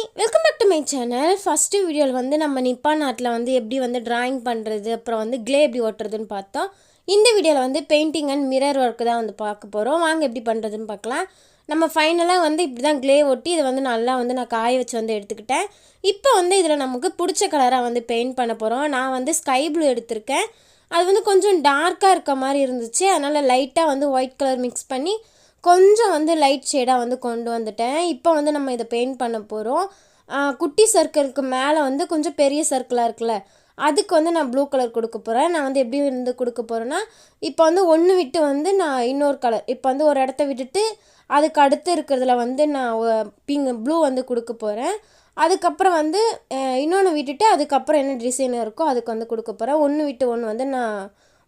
Welcome back to my channel. First வீடியோவில் வந்து நம்ம நிப்பான் ஆர்ட்டில் வந்து எப்படி வந்து ட்ராயிங் பண்ணுறது, அப்புறம் வந்து க்ளே எப்படி ஒட்டுறதுன்னு பார்த்தோம். இந்த வீடியோவில் வந்து பெயிண்டிங் அண்ட் மிரர் ஒர்க்கு தான் வந்து பார்க்க போகிறோம். வாங்க எப்படி பண்ணுறதுன்னு பார்க்கலாம். நம்ம ஃபைனலாக வந்து இப்படி தான் க்ளே ஒட்டி இதை வந்து நல்லா வந்து நான் காய வச்சு வந்து எடுத்துக்கிட்டேன். இப்போ வந்து இதில் நமக்கு பிடிச்ச கலராக வந்து பெயிண்ட் பண்ண போகிறோம். நான் வந்து ஸ்கை ப்ளூ எடுத்திருக்கேன். அது வந்து கொஞ்சம் டார்க்காக இருக்க மாதிரி இருந்துச்சு. அதனால் லைட்டாக வந்து ஒயிட் கலர் மிக்ஸ் பண்ணி கொஞ்சம் வந்து லைட் ஷேடாக வந்து கொண்டு வந்துட்டேன். இப்போ வந்து நம்ம இதை பெயிண்ட் பண்ண போகிறோம். குட்டி சர்க்கிளுக்கு மேலே வந்து கொஞ்சம் பெரிய சர்க்கிளாக இருக்குல்ல, அதுக்கு வந்து நான் ப்ளூ கலர் கொடுக்க போகிறேன். நான் வந்து எப்படி வந்து கொடுக்க போகிறேன்னா, இப்போ வந்து ஒன்று விட்டு வந்து நான் இன்னொரு கலர், இப்போ வந்து ஒரு இடத்த விட்டுட்டு அதுக்கு அடுத்து இருக்கிறதுல வந்து நான் ப்ளூ வந்து கொடுக்க போகிறேன். அதுக்கப்புறம் வந்து இன்னொன்று விட்டுட்டு அதுக்கப்புறம் என்ன டிசைன் இருக்கோ அதுக்கு வந்து கொடுக்க போகிறேன். ஒன்று விட்டு ஒன்று வந்து நான்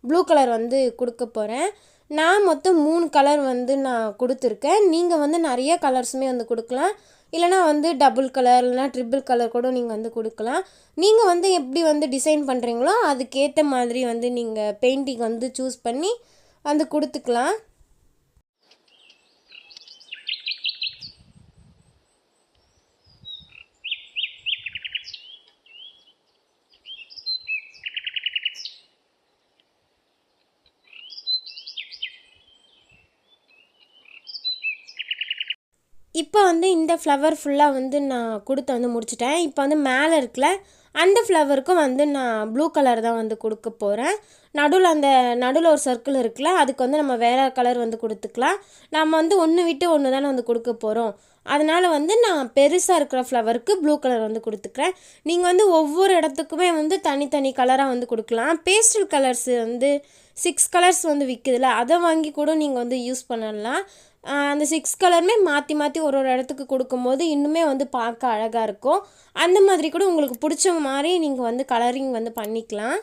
ப்ளூ கலர் வந்து கொடுக்க போகிறேன். நான் மொத்தம் 3 கலர் வந்து நான் கொடுத்துருக்கேன். நீங்கள் வந்து நிறைய கலர்ஸுமே வந்து கொடுக்கலாம். இல்லைனா வந்து டபுள் கலர் இல்லைனா ட்ரிபிள் கலர் கூட நீங்கள் வந்து கொடுக்கலாம். நீங்கள் வந்து எப்படி வந்து டிசைன் பண்ணுறீங்களோ அதுக்கேற்ற மாதிரி வந்து நீங்கள் பெயிண்டிங் வந்து சூஸ் பண்ணி வந்து கொடுத்துக்கலாம். இப்போ வந்து இந்த ஃப்ளவர் ஃபுல்லாக வந்து நான் கொடுத்து வந்து முடிச்சிட்டேன். இப்போ வந்து மேலே இருக்குல்ல, அந்த ஃப்ளவருக்கும் வந்து நான் ப்ளூ கலர் தான் வந்து கொடுக்க போகிறேன். நடுவில் ஒரு சர்க்கிள் இருக்குல்ல, அதுக்கு வந்து நம்ம வேறு கலர் வந்து கொடுத்துக்கலாம். நம்ம வந்து ஒன்று விட்டு ஒன்று தானே வந்து கொடுக்க போகிறோம். அதனால் வந்து நான் பெருசாக இருக்கிற ஃப்ளவருக்கு ப்ளூ கலர் வந்து கொடுத்துக்கிறேன். நீங்கள் வந்து ஒவ்வொரு இடத்துக்குமே வந்து தனித்தனி கலராக வந்து கொடுக்கலாம். பேஸ்டல் கலர்ஸ் வந்து 6 கலர்ஸ் வந்து விற்குதுல, அதை வாங்கி கூட நீங்கள் வந்து யூஸ் பண்ணலாம். அந்த 6 கலருமே மாற்றி மாற்றி ஒரு இடத்துக்கு கொடுக்கும்போது இன்னுமே வந்து பார்க்க அழகாக இருக்கும். அந்த மாதிரி கூட உங்களுக்கு பிடிச்ச மாதிரி நீங்கள் வந்து கலரிங் வந்து பண்ணிக்கலாம்.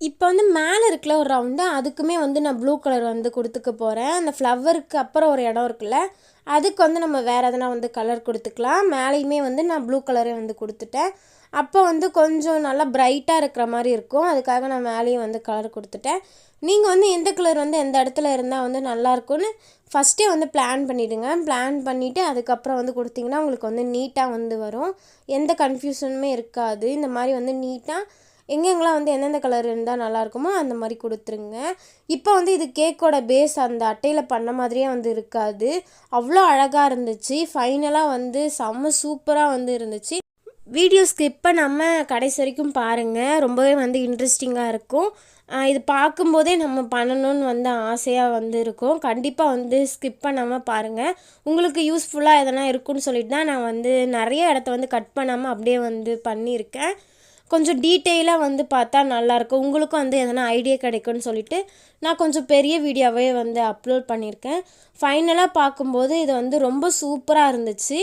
இப்போ வந்து மேலே இருக்கல ஒரு ரவுண்டு, அதுக்குமே வந்து நான் ப்ளூ கலர் வந்து கொடுத்துக்க போகிறேன். அந்த ஃப்ளவருக்கு அப்புறம் ஒரு இடம் இருக்குல்ல, அதுக்கு வந்து நம்ம வேறு எதனா வந்து கலர் கொடுத்துக்கலாம். மேலேயுமே வந்து நான் ப்ளூ கலரே வந்து கொடுத்துட்டேன். அப்போ வந்து கொஞ்சம் நல்லா ப்ரைட்டாக இருக்கிற மாதிரி இருக்கும். அதுக்காக நான் மேலேயும் வந்து கலர் கொடுத்துட்டேன். நீங்கள் வந்து எந்த கலர் வந்து எந்த இடத்துல இருந்தால் வந்து நல்லாயிருக்கும்னு ஃபஸ்ட்டே வந்து பிளான் பண்ணிவிடுங்க. பிளான் பண்ணிவிட்டு அதுக்கப்புறம் வந்து கொடுத்திங்கன்னா உங்களுக்கு வந்து நீட்டாக வந்து வரும். எந்த கன்ஃபியூஷனுமே இருக்காது. இந்த மாதிரி வந்து நீட்டாக எங்கெங்கெல்லாம் வந்து எந்தெந்த கலர் இருந்தால் நல்லாயிருக்குமோ அந்த மாதிரி கொடுத்துருங்க. இப்போ வந்து இது கேக்கோட பேஸ் அந்த அட்டையில் பண்ண மாதிரியே வந்து இருக்காது. அவ்வளோ அழகாக இருந்துச்சு. ஃபைனலாக வந்து செம்ம சூப்பராக வந்து இருந்துச்சு. வீடியோ ஸ்கிப் பண்ணாமல் கடைசி வரைக்கும் பாருங்கள். ரொம்பவே வந்து இன்ட்ரெஸ்டிங்காக இருக்கும். இது பார்க்கும்போதே நம்ம பண்ணணும்னு வந்து ஆசையாக வந்து இருக்கும். கண்டிப்பாக வந்து ஸ்கிப் பண்ணாமல் பாருங்கள். உங்களுக்கு யூஸ்ஃபுல்லாக எதனா இருக்குன்னு சொல்லிட்டு தான் நான் வந்து நிறைய இடத்த வந்து கட் பண்ணாமல் அப்படியே வந்து பண்ணியிருக்கேன். கொஞ்சம் டீட்டெயிலாக வந்து பார்த்தா நல்லாயிருக்கும், உங்களுக்கும் வந்து எதனா ஐடியா கிடைக்கும்னு சொல்லிட்டு நான் கொஞ்சம் பெரிய வீடியோவே வந்து அப்லோட் பண்ணியிருக்கேன். ஃபைனலாக பார்க்கும்போது இது வந்து ரொம்ப சூப்பராக இருந்துச்சு.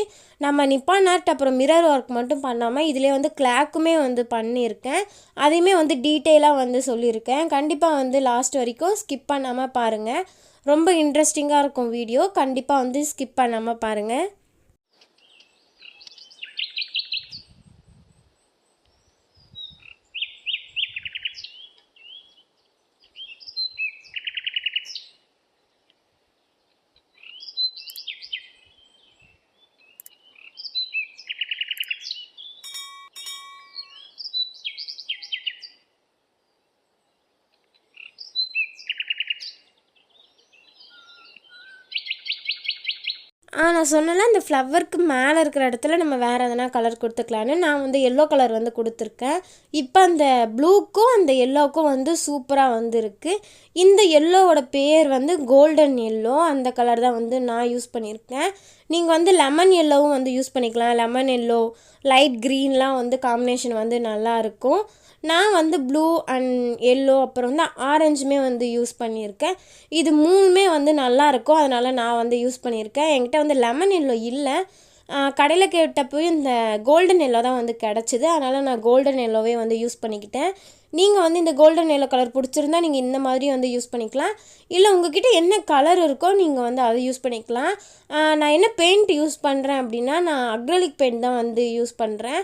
நம்ம நிப்பான் ஆர்ட் அப்புறம் மிரர் ஒர்க் மட்டும் பண்ணாமல் இதிலே வந்து கிளாக்குமே வந்து பண்ணியிருக்கேன். அதையுமே வந்து டீட்டெயிலாக வந்து சொல்லியிருக்கேன். கண்டிப்பாக வந்து லாஸ்ட் வரைக்கும் ஸ்கிப் பண்ணாமல் பாருங்கள். ரொம்ப இன்ட்ரெஸ்டிங்காக இருக்கும் வீடியோ. கண்டிப்பாக வந்து ஸ்கிப் பண்ணாமல் பாருங்கள். நான் சொன்னேன்ல இந்த ஃப்ளவருக்கு மேலே இருக்கிற இடத்துல நம்ம வேறு எதனா கலர் கொடுத்துக்கலான்னு. நான் வந்து எல்லோ கலர் வந்து கொடுத்துருக்கேன். இப்போ அந்த ப்ளூக்கும் அந்த எல்லோவுக்கும் வந்து சூப்பராக வந்துருக்கு. இந்த எல்லோவோட பேர் வந்து கோல்டன் எல்லோ. அந்த கலர் தான் வந்து நான் யூஸ் பண்ணியிருக்கேன். நீங்கள் வந்து லெமன் எல்லோவும் வந்து யூஸ் பண்ணிக்கலாம். லெமன் எல்லோ, லைட் க்ரீன்லாம் வந்து காம்பினேஷன் வந்து நல்லாயிருக்கும். நான் வந்து ப்ளூ அண்ட் எல்லோ அப்புறம் வந்து ஆரஞ்சுமே வந்து யூஸ் பண்ணியிருக்கேன். இது மூணுமே வந்து நல்லாயிருக்கும், அதனால் நான் வந்து யூஸ் பண்ணியிருக்கேன். என்கிட்ட வந்து லெமன் எல்லோ இல்லை, கடையில் கேட்டப்போயும் இந்த கோல்டன் எல்லோ தான் வந்து கிடச்சிது. அதனால் நான் கோல்டன் எல்லோவே வந்து யூஸ் பண்ணிக்கிட்டேன். நீங்கள் வந்து இந்த கோல்டன் எல்லோ கலர் பிடிச்சிருந்தா நீங்கள் இந்த மாதிரி வந்து யூஸ் பண்ணிக்கலாம். இல்லை உங்கள்கிட்ட என்ன கலர் இருக்கோ நீங்கள் வந்து அதை யூஸ் பண்ணிக்கலாம். நான் என்ன பெயிண்ட் யூஸ் பண்ணுறேன் அப்படின்னா, நான் அக்ரலிக் பெயிண்ட் தான் வந்து யூஸ் பண்ணுறேன்.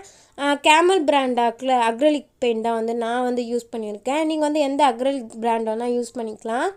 கேமல் பிராண்ட் அக்ரலிக் பெயிண்ட் தான் வந்து நான் வந்து யூஸ் பண்ணியிருக்கேன். நீங்கள் வந்து எந்த அக்ரலிக் பிராண்ட் வேணால் யூஸ் பண்ணிக்கலாம்.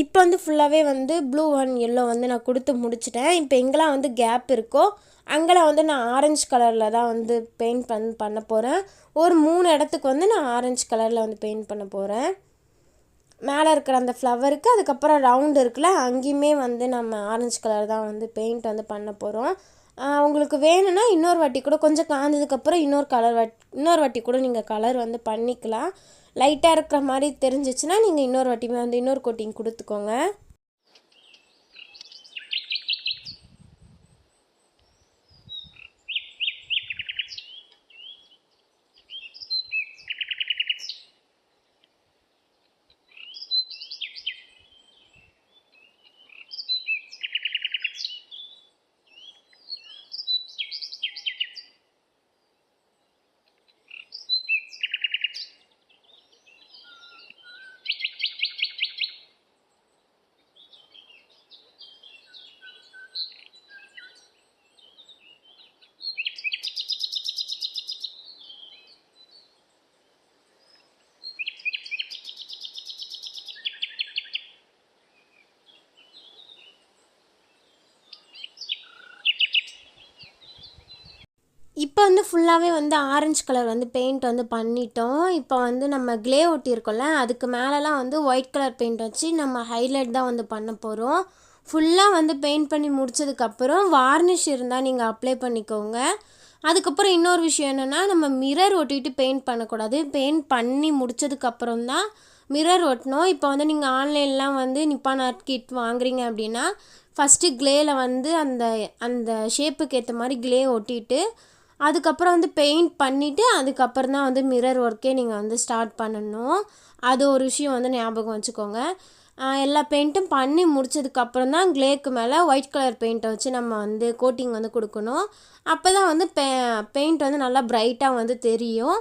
இப்போ வந்து ஃபுல்லாகவே வந்து ப்ளூ அண்ட் எல்லோ வந்து நான் கொடுத்து முடிச்சிட்டேன். இப்போ எங்கெல்லாம் வந்து கேப் இருக்கோ அங்கெல்லாம் வந்து நான் ஆரஞ்சு கலரில் தான் வந்து பெயிண்ட் பண்ண போகிறேன். ஒரு 3 இடத்துக்கு வந்து நான் ஆரஞ்சு கலரில் வந்து பெயிண்ட் பண்ண போகிறேன். மேலே இருக்கிற அந்த ஃப்ளவருக்கு அதுக்கப்புறம் ரவுண்டு இருக்குல்ல, அங்கேயுமே வந்து நம்ம ஆரஞ்சு கலர் தான் வந்து பெயிண்ட் வந்து பண்ண போகிறோம். உங்களுக்கு வேணும்னா இன்னொரு வாட்டி கூட கொஞ்சம் காய்ஞ்சதுக்கப்புறம் இன்னொரு வாட்டி கூட நீங்கள் கலர் வந்து பண்ணிக்கலாம். லைட்டாக இருக்கிற மாதிரி தெரிஞ்சிச்சுன்னா நீங்கள் இன்னொரு வாட்டியுமே வந்து இன்னொரு கோட்டிங் கொடுத்துக்கோங்க. ஃபுல்லாகவே வந்து ஆரஞ்சு கலர் வந்து பெயிண்ட் வந்து பண்ணிட்டோம். இப்போ வந்து நம்ம க்ளே ஒட்டியிருக்கோம்ல, அதுக்கு மேலெலாம் வந்து ஒயிட் கலர் பெயிண்ட் வச்சு நம்ம ஹைலைட் தான் வந்து பண்ண போகிறோம். ஃபுல்லாக வந்து பெயிண்ட் பண்ணி முடிச்சதுக்கப்புறம் வார்னிஷ் இருந்தால் நீங்கள் அப்ளை பண்ணிக்கோங்க. அதுக்கப்புறம் இன்னொரு விஷயம் என்னென்னா, நம்ம மிரர் ஒட்டிட்டு பெயிண்ட் பண்ணக்கூடாது. பெயிண்ட் பண்ணி முடித்ததுக்கப்புறம் தான் மிரர் ஒட்டணும். இப்போ வந்து நீங்கள் ஆன்லைன்லாம் வந்து நிப்பான் ஆர்ட் கிட் வாங்குறீங்க அப்படின்னா, ஃபஸ்ட்டு க்ளேயில் வந்து அந்த அந்த ஷேப்புக்கு ஏற்ற மாதிரி க்ளே ஒட்டிட்டு அதுக்கப்புறம் வந்து பெயிண்ட் பண்ணிவிட்டு அதுக்கப்புறம் தான் வந்து மிரர் ஒர்க்கே நீங்கள் வந்து ஸ்டார்ட் பண்ணணும். அது ஒரு விஷயம் வந்து ஞாபகம் வச்சுக்கோங்க. எல்லா பெயிண்ட்டும் பண்ணி முடிச்சதுக்கப்புறம் தான் க்ளேக்கு மேலே ஒயிட் கலர் பெயிண்ட்டை வச்சு நம்ம வந்து கோட்டிங் வந்து கொடுக்கணும். அப்போ தான் வந்து பெயிண்ட் வந்து நல்லா ப்ரைட்டாக வந்து தெரியும்.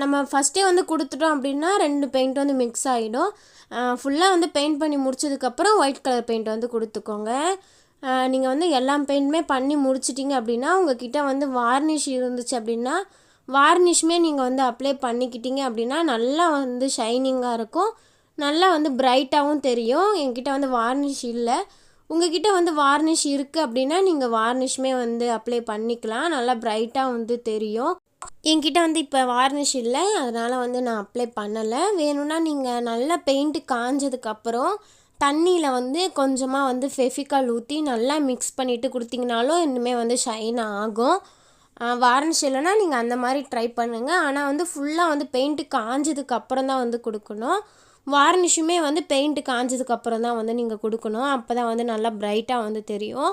நம்ம ஃபஸ்ட்டே வந்து கொடுத்துட்டோம் அப்படின்னா 2 பெயிண்ட் வந்து மிக்ஸ் ஆகிடும். ஃபுல்லாக வந்து பெயிண்ட் பண்ணி முடிச்சதுக்கப்புறம் ஒயிட் கலர் பெயிண்ட் வந்து கொடுத்துக்கோங்க. நீங்கள் வந்து எல்லா பெயிண்ட்டுமே பண்ணி முடிச்சிட்டிங்க அப்படின்னா உங்கள்கிட்ட வந்து வார்னிஷ் இருந்துச்சு அப்படின்னா வார்னிஷ்மே நீங்கள் வந்து அப்ளை பண்ணிக்கிட்டீங்க அப்படின்னா நல்லா வந்து ஷைனிங்காக இருக்கும், நல்லா வந்து பிரைட்டாகவும் தெரியும். என்கிட்ட வந்து வார்னிஷ் இல்லை, உங்கள்கிட்ட வந்து வார்னிஷ் இருக்குது அப்படின்னா நீங்கள் வார்னிஷ்மே வந்து அப்ளை பண்ணிக்கலாம், நல்லா பிரைட்டாக வந்து தெரியும். என்கிட்ட வந்து இப்போ வார்னிஷ் இல்லை, அதனால் வந்து நான் அப்ளை பண்ணலை. வேணும்னா நீங்கள் நல்லா பெயிண்ட்டு காஞ்சதுக்கப்புறம் தண்ணியில் வந்து கொஞ்சமாக வந்து ஃபெவிகால் ஊற்றி நல்லா மிக்ஸ் பண்ணிவிட்டு கொடுத்தீங்கனாலும் இன்னுமே வந்து ஷைன் ஆகும். வார்னிஷ் இல்லைன்னா நீங்கள் அந்த மாதிரி ட்ரை பண்ணுங்கள். ஆனால் வந்து ஃபுல்லாக வந்து பெயிண்ட்டு காஞ்சதுக்கப்புறம் தான் வந்து கொடுக்கணும். வார்னிஷுமே வந்து பெயிண்ட்டு காஞ்சதுக்கப்புறம் தான் வந்து நீங்கள் கொடுக்கணும். அப்போ தான் வந்து நல்லா ப்ரைட்டாக வந்து தெரியும்.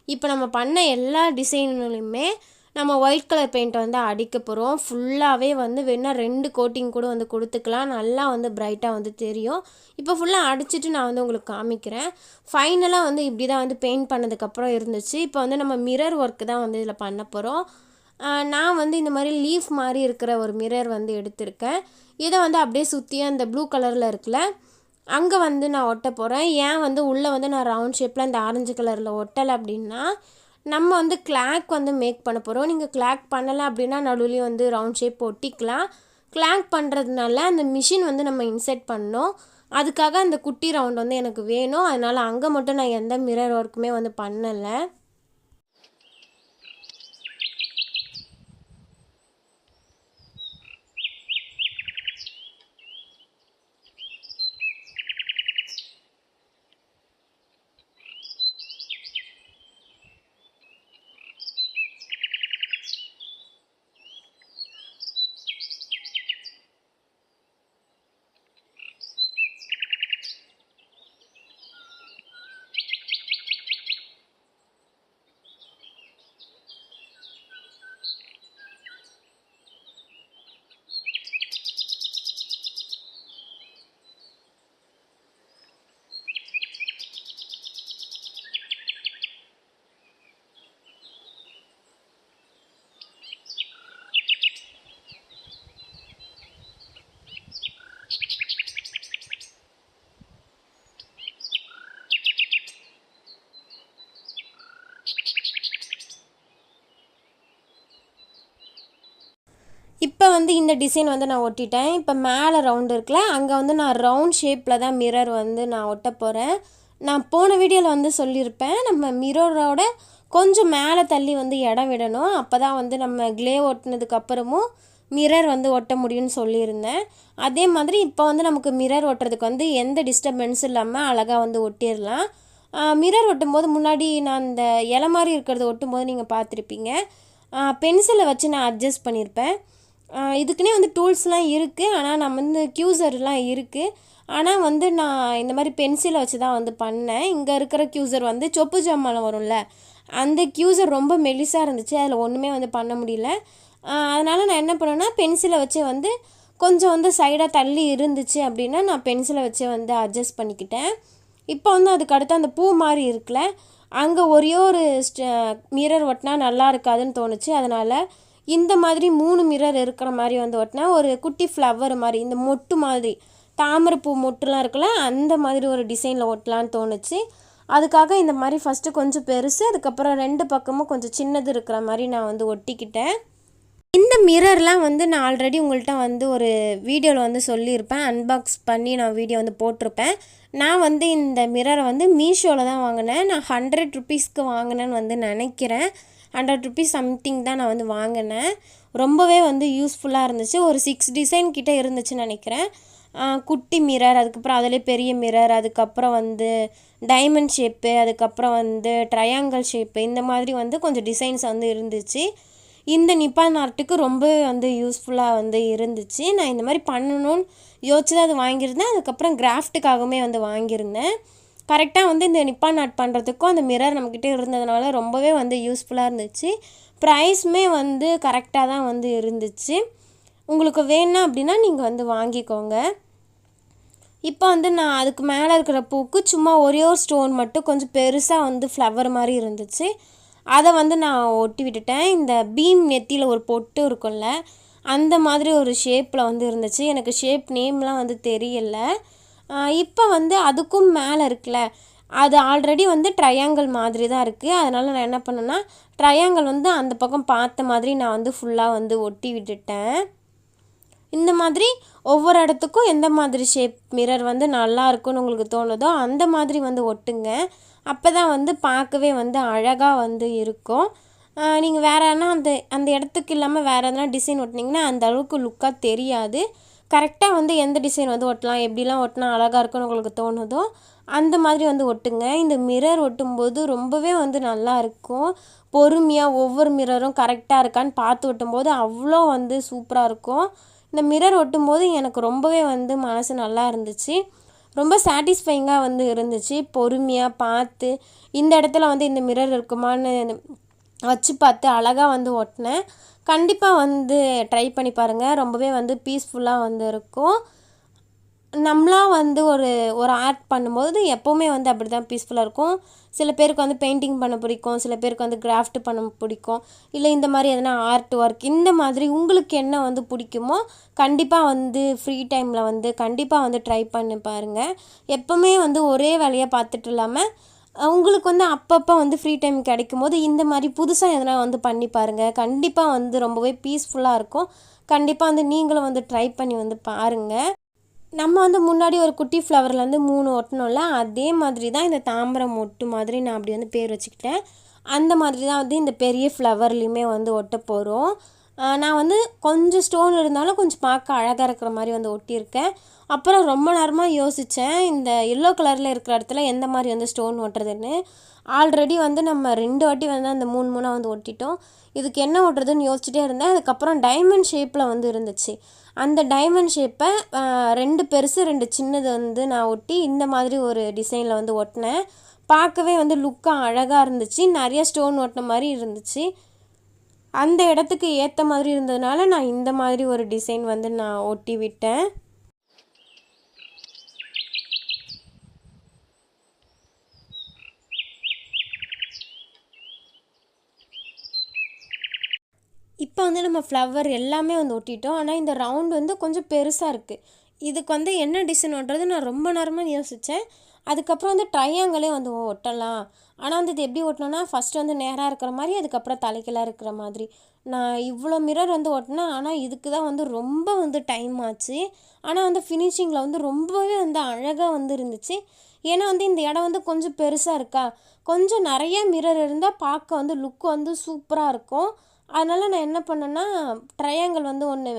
இப்போ நம்ம பண்ண எல்லா டிசைன்லையுமே நம்ம ஒயிட் கலர் பெயிண்ட்டை வந்து அடிக்க போகிறோம். ஃபுல்லாகவே வந்து வேணால் 2 கோட்டிங் கூட வந்து கொடுத்துக்கலாம், நல்லா வந்து ப்ரைட்டாக வந்து தெரியும். இப்போ ஃபுல்லாக அடிச்சுட்டு நான் வந்து உங்களுக்கு காமிக்கிறேன். ஃபைனலாக வந்து இப்படி தான் வந்து பெயிண்ட் பண்ணதுக்கப்புறம் இருந்துச்சு. இப்போ வந்து நம்ம மிரர் ஒர்க்கு தான் வந்து இதில் பண்ண போகிறோம். நான் வந்து இந்த மாதிரி லீஃப் மாதிரி இருக்கிற ஒரு மிரர் வந்து எடுத்திருக்கேன். இதை வந்து அப்படியே சுற்றி அந்த ப்ளூ கலரில் இருக்குல்ல, அங்கே வந்து நான் ஒட்ட போகிறேன். ஏன் வந்து உள்ளே வந்து நான் ரவுண்ட் ஷேப்பில் அந்த ஆரஞ்சு கலரில் ஒட்டலை அப்படின்னா, நம்ம வந்து கிளாக் வந்து மேக் பண்ண போகிறோம். நீங்கள் கிளாக் பண்ணலை அப்படின்னா நடுவுலேயும் வந்து ரவுண்ட் ஷேப் ஒட்டிக்கலாம். கிளாக் பண்ணுறதுனால அந்த மிஷின் வந்து நம்ம இன்செர்ட் பண்ணணும். அதுக்காக அந்த குட்டி ரவுண்ட் வந்து எனக்கு வேணும். அதனால் அங்கே மட்டும் நான் எந்த மிரர் ஒர்க்குமே வந்து பண்ணலை. இப்போ வந்து இந்த டிசைன் வந்து நான் ஒட்டிட்டேன். இப்போ மேலே ரவுண்ட் இருக்குல்ல, அங்கே வந்து நான் ரவுண்ட் ஷேப்பில் தான் மிரர் வந்து நான் ஒட்ட போகிறேன். நான் போன வீடியோவில் வந்து சொல்லியிருப்பேன், நம்ம மிரரோட கொஞ்சம் மேலே தள்ளி வந்து இடம் விடணும். அப்போ தான் வந்து நம்ம க்ளே ஒட்டினதுக்கப்புறமும் மிரர் வந்து ஒட்ட முடியும்னு சொல்லியிருந்தேன். அதே மாதிரி இப்போ வந்து நமக்கு மிரர் ஒட்டுறதுக்கு வந்து எந்த டிஸ்டர்பன்ஸும் இல்லாமல் அழகாக வந்து ஒட்டிடலாம். மிரர் ஒட்டும்போது முன்னாடி நான் இந்த இலை மாதிரி இருக்கிறத ஒட்டும்போது நீங்கள் பார்த்துருப்பீங்க, பென்சிலை வச்சு நான் அட்ஜஸ்ட் பண்ணியிருப்பேன். இதுக்குன்னே வந்து டூல்ஸ்லாம் இருக்குது, ஆனால் நம்ம வந்து க்யூசர்லாம் இருக்குது. ஆனால் வந்து நான் இந்த மாதிரி பென்சிலை வச்சு தான் வந்து பண்ணேன். இங்கே இருக்கிற க்யூசர் வந்து சொப்பு ஜாமான் வரும்ல, அந்த க்யூசர் ரொம்ப மெலிசாக இருந்துச்சு, அதில் ஒன்றுமே வந்து பண்ண முடியல. அதனால் நான் என்ன பண்ணேன்னா பென்சிலை வச்சே வந்து கொஞ்சம் வந்து சைடாக தள்ளி இருந்துச்சு அப்படின்னா நான் பென்சிலை வச்சே வந்து அட்ஜஸ்ட் பண்ணிக்கிட்டேன். இப்போ வந்து அதுக்கு அடுத்து அந்த பூ மாதிரி இருக்குல்ல, அங்கே ஒரே ஒரு மிரர் ஒட்டினா நல்லா இருக்காதுன்னு தோணுச்சு. அதனால் இந்த மாதிரி 3 மிரர் இருக்கிற மாதிரி வந்து ஒட்டினா ஒரு குட்டி ஃப்ளவர் மாதிரி, இந்த மொட்டு மாதிரி தாமரைப்பூ மொட்டுலாம் இருக்குல்ல, அந்த மாதிரி ஒரு டிசைனில் ஒட்டலான்னு தோணுச்சு. அதுக்காக இந்த மாதிரி ஃபஸ்ட்டு கொஞ்சம் பெருசு, அதுக்கப்புறம் 2 பக்கமும் கொஞ்சம் சின்னது இருக்கிற மாதிரி நான் வந்து ஒட்டிக்கிட்டேன். இந்த மிரர்லாம் வந்து நான் ஆல்ரெடி உங்கள்கிட்ட வந்து ஒரு வீடியோவில் வந்து சொல்லியிருப்பேன், அன்பாக்ஸ் பண்ணி நான் வீடியோ வந்து போட்டிருப்பேன். நான் வந்து இந்த மிரரை வந்து மீஷோவில் தான் வாங்கினேன். நான் 100 ருபீஸ்க்கு வாங்கினேன்னு வந்து நினைக்கிறேன். 100 சம்திங் தான் நான் வந்து வாங்கினேன். ரொம்பவே வந்து யூஸ்ஃபுல்லாக இருந்துச்சு. ஒரு 6 டிசைன் கிட்டே இருந்துச்சுன்னு நினைக்கிறேன். குட்டி மிரர், அதுக்கப்புறம் அதிலே பெரிய மிரர், அதுக்கப்புறம் வந்து டைமண்ட் ஷேப்பு, அதுக்கப்புறம் வந்து ட்ரையாங்கிள் ஷேப்பு, இந்த மாதிரி வந்து கொஞ்சம் டிசைன்ஸ் வந்து இருந்துச்சு. இந்த நிப்பான் ஆர்ட்டுக்கு ரொம்பவே வந்து யூஸ்ஃபுல்லாக வந்து இருந்துச்சு. நான் இந்த மாதிரி பண்ணணும்னு யோசிச்சு தான் அது வாங்கியிருந்தேன். அதுக்கப்புறம் கிராஃப்ட்டுக்காகவுமே வந்து வாங்கியிருந்தேன். கரெக்டாக வந்து இந்த நிப்பான் ஆர்ட் பண்ணுறதுக்கும் அந்த மிரர் நம்மக்கிட்ட இருந்ததுனால ரொம்பவே வந்து யூஸ்ஃபுல்லாக இருந்துச்சு. ப்ரைஸுமே வந்து கரெக்டாக தான் வந்து இருந்துச்சு. உங்களுக்கு வேணும் அப்படின்னா நீங்கள் வந்து வாங்கிக்கோங்க. இப்போ வந்து நான் அதுக்கு மேலே இருக்கிற பூக்கு சும்மா ஒரே ஒரு ஸ்டோன் மட்டும் கொஞ்சம் பெருசாக வந்து ஃப்ளவர் மாதிரி இருந்துச்சு. அதை வந்து நான் ஒட்டி விட்டுட்டேன். இந்த பீம் நெத்தியில் ஒரு பொட்டு இருக்கும்ல, அந்த மாதிரி ஒரு ஷேப்பில் வந்து இருந்துச்சு. எனக்கு ஷேப் நேம்லாம் வந்து தெரியல. இப்போ வந்து அதுக்கும் மேலே இருக்குல்ல, அது ஆல்ரெடி வந்து ட்ரையாங்கிள் மாதிரி தான் இருக்குது. அதனால் நான் என்ன பண்ணேன்னா, ட்ரையாங்கிள் வந்து அந்த பக்கம் பார்த்த மாதிரி நான் வந்து ஃபுல்லாக வந்து ஒட்டி விட்டுட்டேன். இந்த மாதிரி ஒவ்வொரு இடத்துக்கும் எந்த மாதிரி ஷேப் மிரர் வந்து நல்லா இருக்குன்னு உங்களுக்கு தோணுதோ அந்த மாதிரி வந்து ஒட்டுங்க. அப்போ தான் வந்து பார்க்கவே வந்து அழகாக வந்து இருக்கும். நீங்கள் வேறு எதனா அந்த இடத்துக்கு இல்லாமல் வேறு எதனா டிசைன் ஒட்டினீங்கன்னா அந்த அளவுக்கு லுக்காக தெரியாது. கரெக்டாக வந்து எந்த டிசைன் வந்து ஒட்டலாம், எப்படிலாம் ஒட்டினா அழகாக இருக்குன்னு உங்களுக்கு தோணுதோ அந்த மாதிரி வந்து ஒட்டுங்க. இந்த மிரர் ஒட்டும்போது ரொம்பவே வந்து நல்லா இருக்கும். பொறுமையாக ஒவ்வொரு மிரரும் கரெக்டாக இருக்கான்னு பார்த்து ஒட்டும்போது அவ்வளோ வந்து சூப்பராக இருக்கும். இந்த மிரர் ஒட்டும்போது எனக்கு ரொம்பவே வந்து மனசு நல்லா இருந்துச்சு. ரொம்ப சாட்டிஸ்ஃபைங்காக வந்து இருந்துச்சு. பொறுமையாக பார்த்து இந்த இடத்துல வந்து இந்த மிரர் இருக்குமான்னு வச்சு பார்த்து அழகாக வந்து ஒட்டினேன். கண்டிப்பாக வந்து ட்ரை பண்ணி பாருங்கள். ரொம்பவே வந்து பீஸ்ஃபுல்லாக வந்து இருக்கும். நம்மளாம் வந்து ஒரு ஆர்ட் பண்ணும்போது எப்போவுமே வந்து அப்படி தான் பீஸ்ஃபுல்லாக இருக்கும். சில பேருக்கு வந்து பெயிண்டிங் பண்ண பிடிக்கும், சில பேருக்கு வந்து கிராஃப்ட் பண்ண பிடிக்கும், இல்லை இந்த மாதிரி எதனா ஆர்ட் ஒர்க் இந்த மாதிரி உங்களுக்கு என்ன வந்து பிடிக்குமோ கண்டிப்பாக வந்து ஃப்ரீ டைமில் வந்து கண்டிப்பாக வந்து ட்ரை பண்ணி பாருங்கள். எப்போவுமே வந்து ஒரே வேலையாக பார்த்துட்டு இல்லாமல் உங்களுக்கு வந்து அப்பப்போ வந்து ஃப்ரீ டைம் கிடைக்கும் போது இந்த மாதிரி புதுசாக எதனா வந்து பண்ணி பாருங்கள். கண்டிப்பாக வந்து ரொம்பவே பீஸ்ஃபுல்லாக இருக்கும். கண்டிப்பாக வந்து நீங்களும் வந்து ட்ரை பண்ணி வந்து பாருங்கள். நம்ம வந்து முன்னாடி ஒரு குட்டி ஃப்ளவரில் வந்து 3 ஒட்டணும்ல, அதே மாதிரி தான் இந்த தாமரம் மொட்டு மாதிரி நான் அப்படி வந்து பேர் வச்சுக்கிட்டேன். அந்த மாதிரி தான் வந்து இந்த பெரிய ஃப்ளவர்லேயுமே வந்து ஒட்ட போகிறோம். நான் வந்து கொஞ்சம் ஸ்டோன் இருந்தாலும் கொஞ்சம் பார்க்க அழகாக இருக்கிற மாதிரி வந்து ஒட்டியிருக்கேன். அப்புறம் ரொம்ப நேரமாக யோசித்தேன், இந்த எல்லோ கலரில் இருக்கிற இடத்துல எந்த மாதிரி வந்து ஸ்டோன் ஒட்டுறதுன்னு. ஆல்ரெடி வந்து நம்ம 2 வாட்டி வந்து அந்த 3 வந்து ஒட்டிட்டோம். இதுக்கு என்ன ஒட்டுறதுன்னு யோசிச்சுட்டே இருந்தேன். அதுக்கப்புறம் டைமண்ட் ஷேப்பில் வந்து இருந்துச்சு. அந்த டைமண்ட் ஷேப்பை 2 பெருசு 2 சின்னது வந்து நான் ஒட்டி இந்த மாதிரி ஒரு டிசைனில் வந்து ஒட்டினேன். பார்க்கவே வந்து லுக்காக அழகாக இருந்துச்சு. நிறைய ஸ்டோன் ஒட்டின மாதிரி இருந்துச்சு. அந்த இடத்துக்கு ஏற்ற மாதிரி இருந்ததுனால நான் இந்த மாதிரி ஒரு டிசைன் வந்து நான் ஒட்டி விட்டேன். இப்போ வந்து நம்ம ஃப்ளவர் எல்லாமே வந்து ஒட்டிட்டோம். ஆனால் இந்த ரவுண்ட் வந்து கொஞ்சம் பெருசாக இருக்குது. இதுக்கு வந்து என்ன டிசைன் ஒட்டுறது நான் ரொம்ப நேரமாக யோசித்தேன். அதுக்கப்புறம் வந்து ட்ரையாங்கிளே வந்து ஒட்டலாம். ஆனால் வந்து இது எப்படி ஒட்டணும்னா ஃபஸ்ட்டு வந்து நேராக இருக்கிற மாதிரி, அதுக்கப்புறம் தலைக்கெல்லாம் இருக்கிற மாதிரி. நான் இவ்வளோ மிரர் வந்து ஒட்டினேன். ஆனால் இதுக்கு தான் வந்து ரொம்ப வந்து டைம் ஆச்சு. ஆனால் வந்து ஃபினிஷிங்கில் வந்து ரொம்பவே வந்து அழகாக வந்து இருந்துச்சு. ஏன்னா வந்து இந்த இடம் வந்து கொஞ்சம் பெருசாக இருக்கா, கொஞ்சம் நிறைய மிரர் இருந்தால் பார்க்க வந்து லுக் வந்து சூப்பராக இருக்கும். அதனால் நான் என்ன பண்ணேன்னா, ட்ரையாங்கிள் வந்து ஒன்று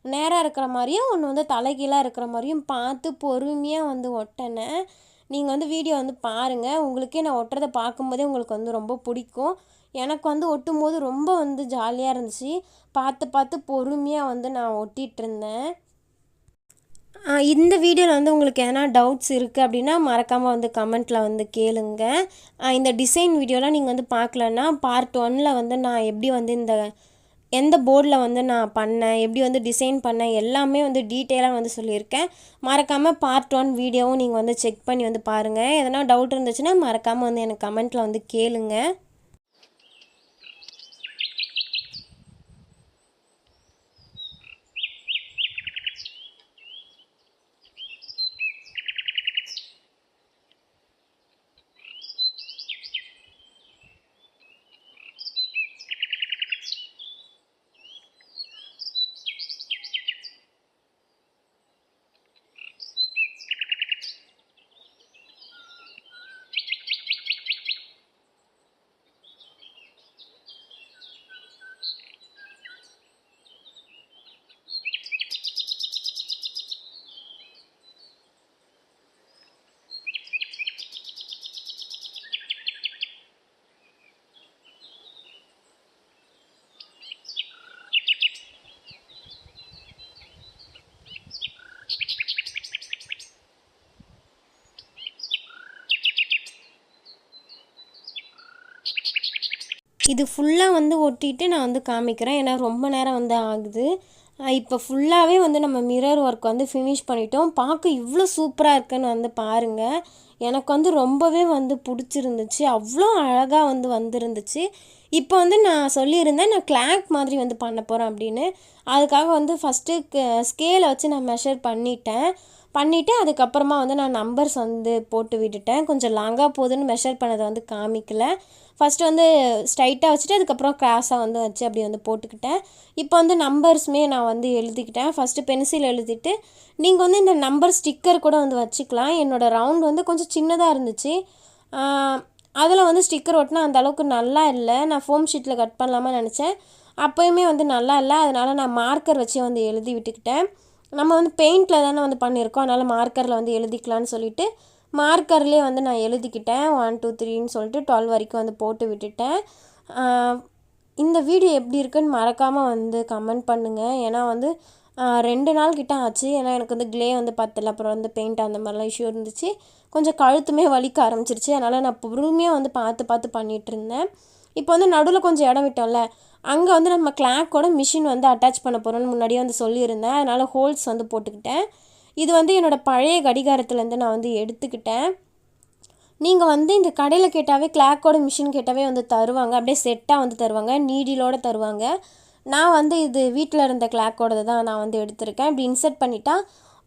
நேராக இருக்கிற மாதிரியும், ஒன்று வந்து தலைகீழாக இருக்கிற மாதிரியும் பார்த்து பொறுமையாக வந்து ஒட்டினேன். நீங்கள் வந்து வீடியோ வந்து பாருங்கள். உங்களுக்கே நான் ஒட்டுறதை பார்க்கும்போதே உங்களுக்கு வந்து ரொம்ப பிடிக்கும். எனக்கு வந்து ஒட்டும்போது ரொம்ப வந்து ஜாலியாக இருந்துச்சு. பார்த்து பார்த்து பொறுமையாக வந்து நான் ஒட்டிகிட்ருந்தேன். இந்த வீடியோவில் வந்து உங்களுக்கு எதனா டவுட்ஸ் இருக்குது அப்படின்னா மறக்காமல் வந்து கமெண்ட்டில் வந்து கேளுங்க. இந்த டிசைன் வீடியோலாம் நீங்கள் வந்து பார்க்கலன்னா பார்ட் 1ல் வந்து நான் எப்படி வந்து எந்த போர்டில் வந்து நான் பண்ணேன், எப்படி வந்து டிசைன் பண்ணேன் எல்லாமே வந்து டீட்டெயிலாக வந்து சொல்லியிருக்கேன். மறக்காமல் பார்ட் 1 வீடியோவும் நீங்கள் வந்து செக் பண்ணி வந்து பாருங்கள். எதனா டவுட் இருந்துச்சுன்னா மறக்காமல் வந்து எனக்கு கமெண்ட்டில் வந்து கேளுங்க. இது ஃபுல்லாக வந்து ஒட்டிட்டு நான் வந்து காமிக்கிறேன். ஏன்னா ரொம்ப நேரம் வந்து ஆகுது. இப்போ ஃபுல்லாகவே வந்து நம்ம மிரர் ஒர்க் வந்து ஃபினிஷ் பண்ணிட்டோம். பார்க்க இவ்வளோ சூப்பராக இருக்குன்னு வந்து பாருங்கள். எனக்கு வந்து ரொம்பவே வந்து பிடிச்சிருந்துச்சு. அவ்வளோ அழகாக வந்து வந்திருந்துச்சு. இப்போ வந்து நான் சொல்லியிருந்தேன் நான் கிளாக் மாதிரி வந்து பண்ண போகிறேன் அப்படின்னு. அதுக்காக வந்து ஃபஸ்ட்டு ஸ்கேலை வச்சு நான் மெஷர் பண்ணிவிட்டு அதுக்கப்புறமா வந்து நான் நம்பர்ஸ் வந்து போட்டு விட்டுட்டேன். கொஞ்சம் லாங்காக போகுதுன்னு மெஷர் பண்ணதை வந்து காமிக்கல. ஃபஸ்ட்டு வந்து ஸ்ட்ரைட்டாக வச்சுட்டு அதுக்கப்புறம் கிராஸாக வந்து வச்சு அப்படி வந்து போட்டுக்கிட்டேன். இப்போ வந்து நம்பர்ஸுமே நான் வந்து எழுதிக்கிட்டேன். ஃபஸ்ட்டு பென்சில் எழுதிட்டு நீங்கள் வந்து இந்த நம்பர் ஸ்டிக்கர் கூட வந்து வச்சுக்கலாம். என்னோடய ரவுண்ட் வந்து கொஞ்சம் சின்னதாக இருந்துச்சு. அதில் வந்து ஸ்டிக்கர் ஒட்டினா அந்த அளவுக்கு நல்லா இல்லை. நான் ஃபோம் ஷீட்டில் கட் பண்ணலாமா நினச்சேன். அப்போயுமே வந்து நல்லா இல்லை. அதனால் நான் மார்க்கர் வச்சு வந்து எழுதி விட்டுக்கிட்டேன். நம்ம வந்து பெயிண்டில் தானே வந்து பண்ணியிருக்கோம். அதனால் மார்க்கரில் வந்து எழுதிக்கலான்னு சொல்லிவிட்டு மார்க்கர்லேயே வந்து நான் எழுதிக்கிட்டேன். 1 2 3ன்னு சொல்லிட்டு 12 வரைக்கும் வந்து போட்டு விட்டுட்டேன். இந்த வீடியோ எப்படி இருக்குன்னு மறக்காமல் வந்து கமெண்ட் பண்ணுங்கள். ஏன்னா வந்து 2 நாள் கிட்ட ஆச்சு. ஏன்னா எனக்கு வந்து க்ளே வந்து பத்தல. அப்புறம் வந்து பெயிண்ட் அந்த மாதிரிலாம் இஷ்யூ இருந்துச்சு. கொஞ்சம் கழுத்துமே வலிக்க ஆரம்பிச்சிருச்சு. அதனால் நான் பொறுமையாக வந்து பார்த்து பண்ணிகிட்டு இருந்தேன். இப்போ வந்து நடுவில் கொஞ்சம் இடம் விட்டோம்ல, அங்கே வந்து நம்ம கிளாக்கோட மிஷின் வந்து அட்டாச் பண்ண போகிறோன்னு முன்னாடியே வந்து சொல்லியிருந்தேன். அதனால் ஹோல்ஸ் வந்து போட்டுக்கிட்டேன். இது வந்து என்னோடய பழைய கடிகாரத்துலேருந்து நான் வந்து எடுத்துக்கிட்டேன். நீங்கள் வந்து இந்த கடையில் கேட்டாவே கிளாக்கோட மிஷின் கேட்டாவே வந்து தருவாங்க. அப்படியே செட்டாக வந்து தருவாங்க. நீடிலோடு தருவாங்க. நான் வந்து இது வீட்டில் இருந்த கிளாக்கோடது தான் நான் வந்து எடுத்திருக்கேன். இப்படி இன்சர்ட் பண்ணிட்டா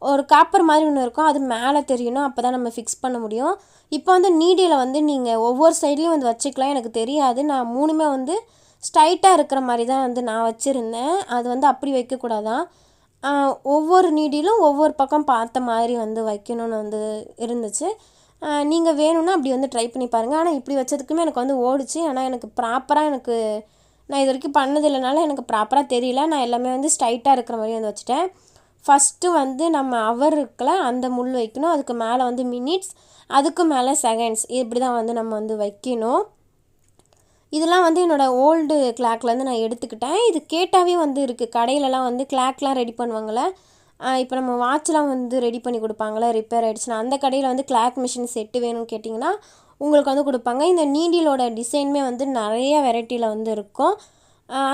ஒரு காப்பர் மாதிரி ஒன்று இருக்கும். அது மேலே தெரியணும். அப்போ தான் நம்ம ஃபிக்ஸ் பண்ண முடியும். இப்போ வந்து நீடியில் வந்து நீங்கள் ஒவ்வொரு சைட்லேயும் வந்து வச்சுக்கலாம். எனக்கு தெரியாது. நான் 3மே வந்து ஸ்ட்ரைட்டாக இருக்கிற மாதிரி தான் வந்து நான் வச்சுருந்தேன். அது வந்து அப்படி வைக்கக்கூடாதான். ஒவ்வொரு நீடிலும் ஒவ்வொரு பக்கம் பார்த்த மாதிரி வந்து வைக்கணும்னு வந்து இருந்துச்சு. நீங்கள் வேணும்னா அப்படி வந்து ட்ரை பண்ணி பாருங்கள். ஆனால் இப்படி வச்சதுக்குமே எனக்கு வந்து ஓடிச்சு. ஆனால் எனக்கு ப்ராப்பராக நான் இது வரைக்கும் பண்ணதில்லைனால எனக்கு ப்ராப்பராக தெரியல. நான் எல்லாமே வந்து ஸ்ட்ரைட்டாக இருக்கிற மாதிரி வந்து வச்சுட்டேன். ஃபஸ்ட்டு வந்து நம்ம ஹவர் இருக்குல்ல, அந்த முள் வைக்கணும். அதுக்கு மேலே வந்து மினிட்ஸ், அதுக்கு மேலே செகண்ட்ஸ், இப்படி தான் வந்து நம்ம வந்து வைக்கணும். இதெல்லாம் வந்து என்னோடய ஓல்டு கிளாக்லேருந்து நான் எடுத்துக்கிட்டேன். இது கேட்டாவே வந்து இருக்குது. கடையிலலாம் வந்து கிளாக்லாம் ரெடி பண்ணுவாங்கள்ல. இப்போ நம்ம வாட்ச்லாம் வந்து ரெடி பண்ணி கொடுப்பாங்களே ரிப்பேர் ஆகிடுச்சுன்னா, அந்த கடையில் வந்து கிளாக் மிஷின் செட்டு வேணும்னு கேட்டிங்கன்னா உங்களுக்கு வந்து கொடுப்பாங்க. இந்த நீடிலோட டிசைனுமே வந்து நிறைய வெரைட்டியில் வந்து இருக்கும்.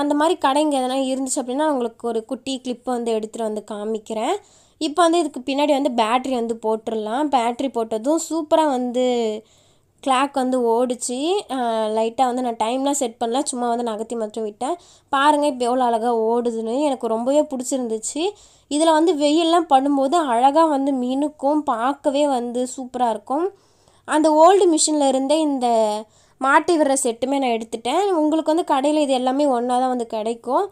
அந்த மாதிரி கடைங்க எதனா இருந்துச்சு அப்படின்னா உங்களுக்கு ஒரு குட்டி கிளிப்பை வந்து எடுத்துகிட்டு வந்து காமிக்கிறேன். இப்போ வந்து இதுக்கு பின்னாடி வந்து பேட்ரி வந்து போட்டுடலாம். பேட்ரி போட்டதும் சூப்பராக வந்து கிளாக் வந்து ஓடிச்சு. லைட்டாக வந்து நான் டைம்லாம் செட் பண்ணல. சும்மா வந்து நகர்த்தி மட்டும் விட்டேன். பாருங்கள் இப்போ எவ்வளோ அழகாக ஓடுதுன்னு. எனக்கு ரொம்பவே பிடிச்சிருந்துச்சு. இதில் வந்து வெயிலெலாம் படும்போது அழகாக வந்து மினுக்கும். பார்க்கவே வந்து சூப்பராக இருக்கும். அந்த ஓல்டு மிஷினில் இருந்தே இந்த மாட்டி விடுற செட்டுமே நான் எடுத்துட்டேன். உங்களுக்கு வந்து கடையில் இது எல்லாமே ஒன்றா தான் வந்து கிடைக்கும்.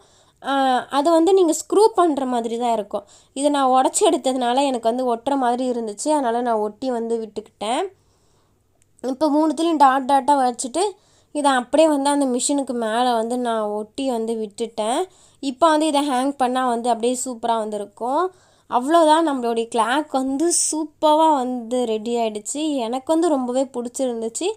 அது வந்து நீங்கள் ஸ்க்ரூ பண்ணுற மாதிரி தான் இருக்கும். இதை நான் உடச்சி எடுத்ததுனால எனக்கு வந்து ஒட்டுற மாதிரி இருந்துச்சு. அதனால் நான் ஒட்டி வந்து விட்டுக்கிட்டேன். இப்போ 3த்துலேயும் டாட்டாக வச்சுட்டு இதை அப்படியே வந்து அந்த மிஷினுக்கு மேலே வந்து நான் ஒட்டி வந்து விட்டுட்டேன். இப்போ வந்து இதை ஹேங் பண்ணால் வந்து அப்படியே சூப்பராக வந்துருக்கும். அவ்வளோதான், நம்மளுடைய கிளாக் வந்து சூப்பராக வந்து ரெடி ஆகிடுச்சு. எனக்கு வந்து ரொம்பவே பிடிச்சிருந்துச்சு.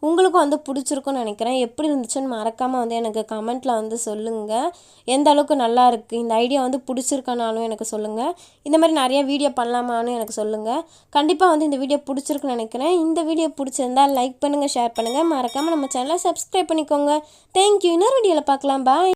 உங்களுக்கும் வந்து பிடிச்சிருக்குன்னு நினைக்கிறேன். எப்படி இருந்துச்சுன்னு மறக்காமல் வந்து எனக்கு கமெண்ட்டில் வந்து சொல்லுங்கள். எந்த அளவுக்கு நல்லா இருக்குது, இந்த ஐடியா வந்து பிடிச்சிருக்கனாலும் எனக்கு சொல்லுங்கள். இந்த மாதிரி நிறைய வீடியோ பண்ணலாமான்னு எனக்கு சொல்லுங்கள். கண்டிப்பாக வந்து இந்த வீடியோ பிடிச்சிருக்குன்னு நினைக்கிறேன். இந்த வீடியோ பிடிச்சிருந்தால் லைக் பண்ணுங்கள், ஷேர் பண்ணுங்கள். மறக்காமல் நம்ம சேனலை சப்ஸ்கிரைப் பண்ணிக்கோங்க. தேங்க்யூ. இன்னொரு வீடியோவில் பார்க்கலாம். பாய்.